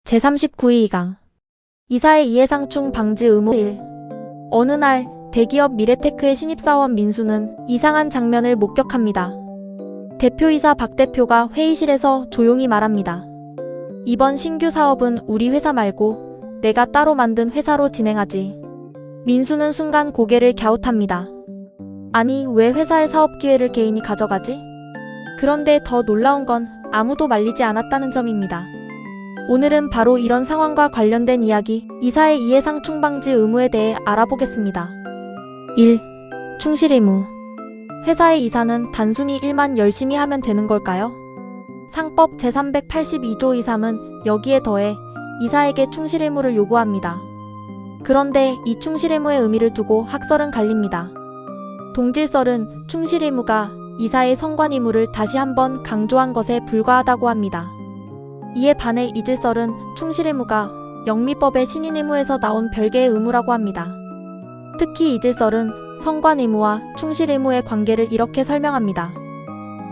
제39강 이사의 이해상충 방지 의무 1. 어느 날 대기업 미래테크의 신입사원 민수는 이상한 장면을 목격합니다. 대표이사 박 대표가 회의실에서 조용히 말합니다. 이번 신규 사업은 우리 회사 말고 내가 따로 만든 회사로 진행하지. 민수는 순간 고개를 갸웃합니다. 아니, 왜 회사의 사업 기회를 개인이 가져가지? 그런데 더 놀라운 건 아무도 말리지 않았다는 점입니다. 오늘은 바로 이런 상황과 관련된 이야기, 이사의 이해상충 방지 의무에 대해 알아보겠습니다. 1. 충실 의무. 회사의 이사는 단순히 일만 열심히 하면 되는 걸까요? 상법 제382조 2.3은 여기에 더해 이사에게 충실 의무를 요구합니다. 그런데 이 충실 의무의 의미를 두고 학설은 갈립니다. 동질설은 충실 의무가 이사의 성관 의무를 다시 한번 강조한 것에 불과하다고 합니다. 이에 반해 이질설은 충실 의무가 영미법의 신인 의무에서 나온 별개의 의무라고 합니다. 특히 이질설은 성관 의무와 충실 의무의 관계를 이렇게 설명합니다.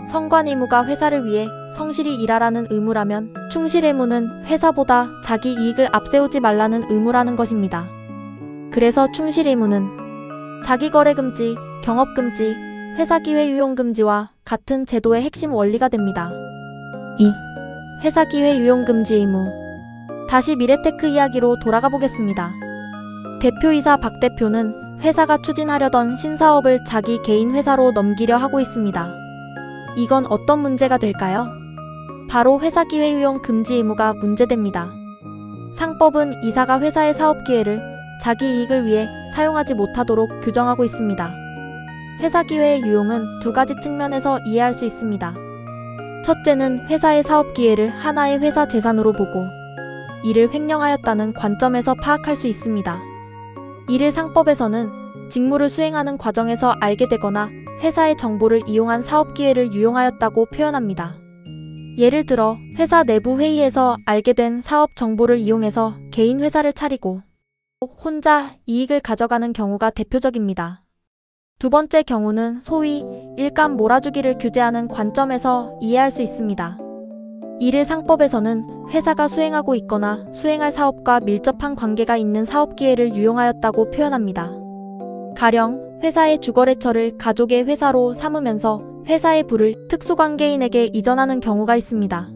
성관 의무가 회사를 위해 성실히 일하라는 의무라면 충실 의무는 회사보다 자기 이익을 앞세우지 말라는 의무라는 것입니다. 그래서 충실 의무는 자기거래 금지, 경업 금지, 회사 기회 유용 금지와 같은 제도의 핵심 원리가 됩니다. 2. 회사 기회 유용 금지 의무. 다시 미래테크 이야기로 돌아가 보겠습니다. 대표이사 박 대표는 회사가 추진하려던 신사업을 자기 개인 회사로 넘기려 하고 있습니다. 이건 어떤 문제가 될까요? 바로 회사 기회 유용 금지 의무가 문제됩니다. 상법은 이사가 회사의 사업 기회를 자기 이익을 위해 사용하지 못하도록 규정하고 있습니다. 회사 기회의 유용은 두 가지 측면에서 이해할 수 있습니다. 첫째는 회사의 사업 기회를 하나의 회사 재산으로 보고 이를 횡령하였다는 관점에서 파악할 수 있습니다. 이를 상법에서는 직무를 수행하는 과정에서 알게 되거나 회사의 정보를 이용한 사업 기회를 유용하였다고 표현합니다. 예를 들어 회사 내부 회의에서 알게 된 사업 정보를 이용해서 개인 회사를 차리고 혼자 이익을 가져가는 경우가 대표적입니다. 두 번째 경우는 소위 일감 몰아주기를 규제하는 관점에서 이해할 수 있습니다. 이를 상법에서는 회사가 수행하고 있거나 수행할 사업과 밀접한 관계가 있는 사업 기회를 유용하였다고 표현합니다. 가령 회사의 주거래처를 가족의 회사로 삼으면서 회사의 부를 특수관계인에게 이전하는 경우가 있습니다.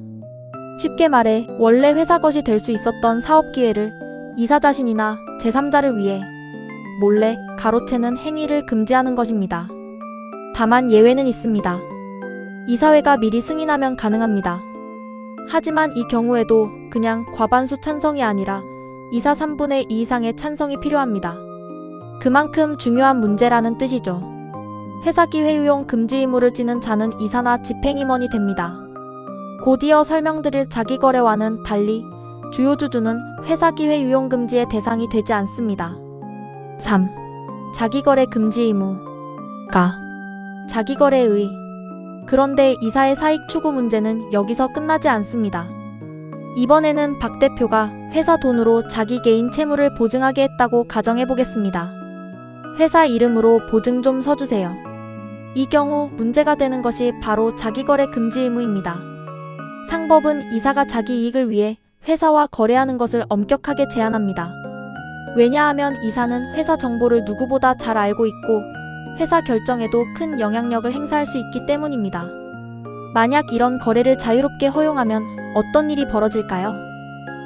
쉽게 말해 원래 회사 것이 될 수 있었던 사업 기회를 이사 자신이나 제3자를 위해 몰래 가로채는 행위를 금지하는 것입니다. 다만 예외는 있습니다. 이사회가 미리 승인하면 가능합니다. 하지만 이 경우에도 그냥 과반수 찬성이 아니라 이사 3분의 2 이상의 찬성이 필요합니다. 그만큼 중요한 문제라는 뜻이죠. 회사 기회 유용 금지 의무를 지는 자는 이사나 집행임원이 됩니다. 곧이어 설명드릴 자기거래와는 달리 주요주주는 회사 기회 유용 금지의 대상이 되지 않습니다. 3. 자기거래 금지 의무. 자기거래의. 그런데 이사의 사익 추구 문제는 여기서 끝나지 않습니다. 이번에는 박 대표가 회사 돈으로 자기 개인 채무를 보증하게 했다고 가정해보겠습니다. 회사 이름으로 보증 좀 서주세요. 이 경우 문제가 되는 것이 바로 자기거래 금지 의무입니다. 상법은 이사가 자기 이익을 위해 회사와 거래하는 것을 엄격하게 제한합니다. 왜냐하면 이사는 회사 정보를 누구보다 잘 알고 있고 회사 결정에도 큰 영향력을 행사할 수 있기 때문입니다. 만약 이런 거래를 자유롭게 허용하면 어떤 일이 벌어질까요?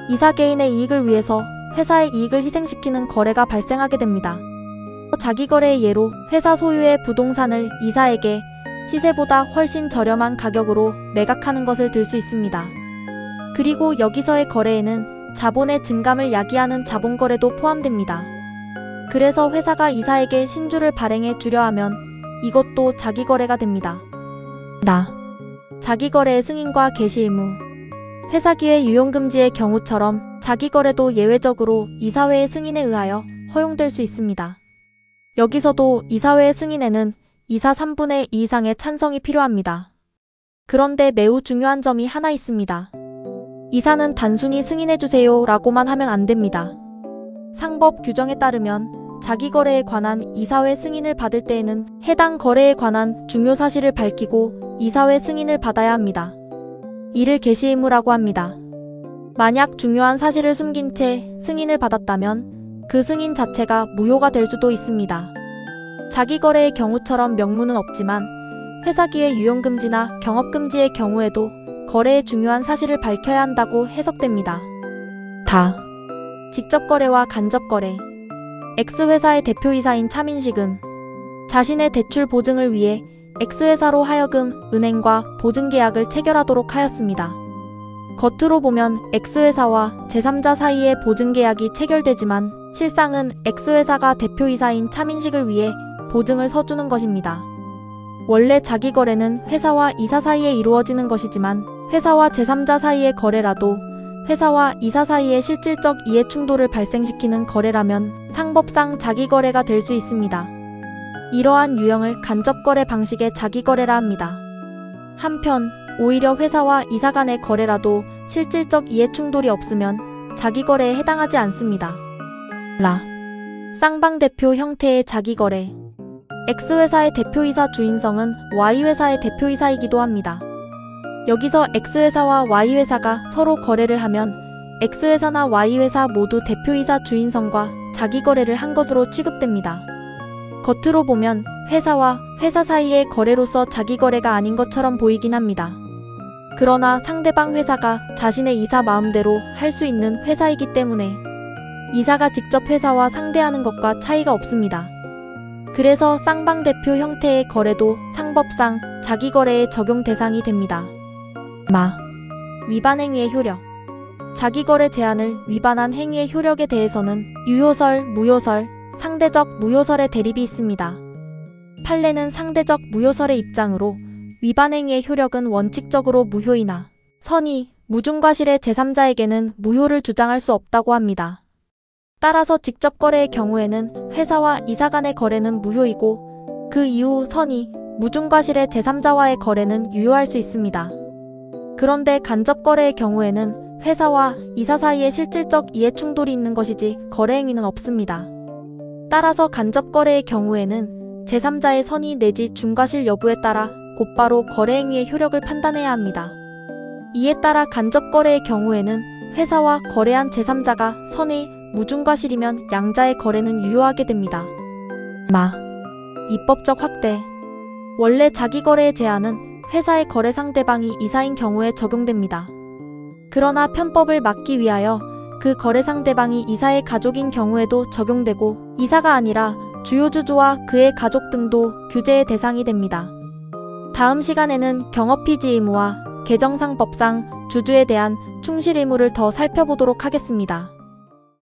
이사 개인의 이익을 위해서 회사의 이익을 희생시키는 거래가 발생하게 됩니다. 자기거래의 예로 회사 소유의 부동산을 이사에게 시세보다 훨씬 저렴한 가격으로 매각하는 것을 들 수 있습니다. 그리고 여기서의 거래에는 자본의 증감을 야기하는 자본거래도 포함됩니다. 그래서 회사가 이사에게 신주를 발행해 주려 하면 이것도 자기거래가 됩니다. 자기거래의 승인과 개시 의무. 회사 기회 유용금지의 경우처럼 자기거래도 예외적으로 이사회의 승인에 의하여 허용될 수 있습니다. 여기서도 이사회의 승인에는 이사 3분의 2 이상의 찬성이 필요합니다. 그런데 매우 중요한 점이 하나 있습니다. 이사는 단순히 승인해주세요 라고만 하면 안 됩니다. 상법 규정에 따르면 자기거래에 관한 이사회 승인을 받을 때에는 해당 거래에 관한 중요 사실을 밝히고 이사회 승인을 받아야 합니다. 이를 개시 의무라고 합니다. 만약 중요한 사실을 숨긴 채 승인을 받았다면 그 승인 자체가 무효가 될 수도 있습니다. 자기거래의 경우처럼 명문은 없지만 회사기의 유용금지나 경업금지의 경우에도 거래의 중요한 사실을 밝혀야 한다고 해석됩니다. 직접거래와 간접거래. X회사의 대표이사인 차민식은 자신의 대출 보증을 위해 X회사로 하여금 은행과 보증계약을 체결하도록 하였습니다. 겉으로 보면 X회사와 제3자 사이의 보증계약이 체결되지만 실상은 X회사가 대표이사인 차민식을 위해 보증을 서주는 것입니다. 원래 자기거래는 회사와 이사 사이에 이루어지는 것이지만 회사와 제3자 사이의 거래라도 회사와 이사 사이에 실질적 이해충돌을 발생시키는 거래라면 상법상 자기거래가 될 수 있습니다. 이러한 유형을 간접거래 방식의 자기거래라 합니다. 한편 오히려 회사와 이사 간의 거래라도 실질적 이해충돌이 없으면 자기거래에 해당하지 않습니다. 쌍방대표 형태의 자기거래. X회사의 대표이사 주인성은 Y회사의 대표이사이기도 합니다. 여기서 X회사와 Y회사가 서로 거래를 하면 X회사나 Y회사 모두 대표이사 주인성과 자기거래를 한 것으로 취급됩니다. 겉으로 보면 회사와 회사 사이의 거래로서 자기거래가 아닌 것처럼 보이긴 합니다. 그러나 상대방 회사가 자신의 이사 마음대로 할 수 있는 회사이기 때문에 이사가 직접 회사와 상대하는 것과 차이가 없습니다. 그래서 쌍방대표 형태의 거래도 상법상 자기거래의 적용 대상이 됩니다. 위반 행위의 효력. 자기거래 제한을 위반한 행위의 효력에 대해서는 유효설, 무효설, 상대적 무효설의 대립이 있습니다. 판례는 상대적 무효설의 입장으로 위반 행위의 효력은 원칙적으로 무효이나 선의, 무중과실의 제3자에게는 무효를 주장할 수 없다고 합니다. 따라서 직접 거래의 경우에는 회사와 이사 간의 거래는 무효이고 그 이후 선의, 무중과실의 제3자와의 거래는 유효할 수 있습니다. 그런데 간접 거래의 경우에는 회사와 이사 사이에 실질적 이해충돌이 있는 것이지 거래 행위는 없습니다. 따라서 간접 거래의 경우에는 제3자의 선의 내지 중과실 여부에 따라 곧바로 거래 행위의 효력을 판단해야 합니다. 이에 따라 간접 거래의 경우에는 회사와 거래한 제3자가 선의, 무중과실이면 양자의 거래는 유효하게 됩니다. 입법적 확대. 원래 자기거래의 제한은 회사의 거래 상대방이 이사인 경우에 적용됩니다. 그러나 편법을 막기 위하여 그 거래 상대방이 이사의 가족인 경우에도 적용되고 이사가 아니라 주요 주주와 그의 가족 등도 규제의 대상이 됩니다. 다음 시간에는 경업피지 의무와 개정상 법상 주주에 대한 충실 의무를 더 살펴보도록 하겠습니다.